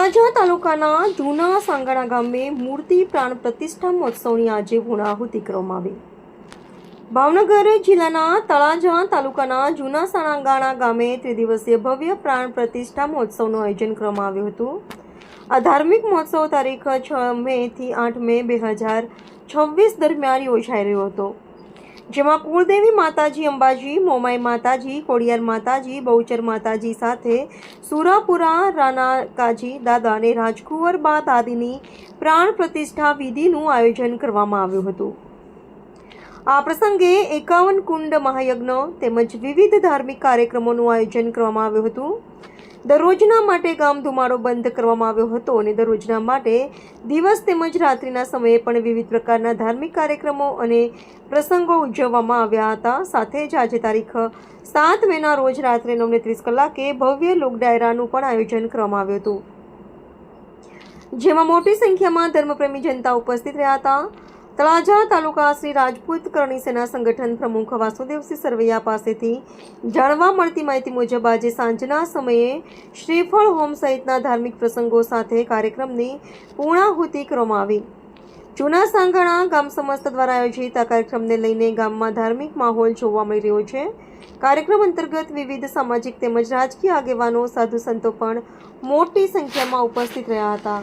તળાજા તાલુકાના જૂના સાંગાણા ગામે મૂર્તિ પ્રાણ પ્રતિષ્ઠા મહોત્સવની આજે પૂર્ણાહુતિ કરવામાં આવી. ભાવનગર જિલ્લાના તળાજા તાલુકાના જૂના સાંગાણા ગામે ત્રિદિવસીય ભવ્ય પ્રાણ પ્રતિષ્ઠા મહોત્સવનું આયોજન કરવામાં આવ્યું હતું. આ ધાર્મિક મહોત્સવ તારીખ 6 મે થી 8 મે 2026 દરમિયાન યોજાઈ રહ્યો હતો, જેમાં કુળદેવી માતાજી અંબાજી, મોમાઈ માતાજી, કોડિયાર માતાજી, બહુચર માતાજી સાથે સુરાપુરા રાનાકાજી દાદા અને રાજકુંવર બા દાદીની પ્રાણ પ્રતિષ્ઠા વિધિનું આયોજન કરવામાં આવ્યું હતું. આ પ્રસંગે 51 કુંડ મહાયજ્ઞ તેમજ વિવિધ ધાર્મિક કાર્યક્રમોનું આયોજન કરવામાં આવ્યું હતું. દરરોજના માટે ગામ ધુમાડો બંધ કરવામાં આવ્યો હતો અને દરરોજના માટે દિવસ તેમજ રાત્રિના સમયે પણ વિવિધ પ્રકારના ધાર્મિક કાર્યક્રમો અને પ્રસંગો ઉજવવામાં આવ્યા હતા. સાથે જ આજે તારીખ 7 મેના રોજ રાત્રે 9:30 કલાકે ભવ્ય લોક ડાયરાનું પણ આયોજન કરવામાં આવ્યું હતું, જેમાં મોટી સંખ્યામાં ધર્મપ્રેમી જનતા ઉપસ્થિત રહ્યા હતા. તળાજા તાલુકા શ્રી રાજપૂત કરણી સેના સંગઠન પ્રમુખ વાસુદેવસિંહ સરવૈયા પાસેથી જાણવા મળતી માહિતી મુજબ આજે સાંજના સમયે શ્રીફળ હોમ સહિતના ધાર્મિક પ્રસંગો સાથે કાર્યક્રમની પૂર્ણાહુતિ કરવામાં આવી. જૂના સાંગાણા ગામ સમસ્ત દ્વારા આયોજિત આ કાર્યક્રમને લઈને ગામમાં ધાર્મિક માહોલ જોવા મળી રહ્યો છે. કાર્યક્રમ અંતર્ગત વિવિધ સામાજિક તેમજ રાજકીય આગેવાનો, સાધુ સંતો પણ મોટી સંખ્યામાં ઉપસ્થિત રહ્યા હતા.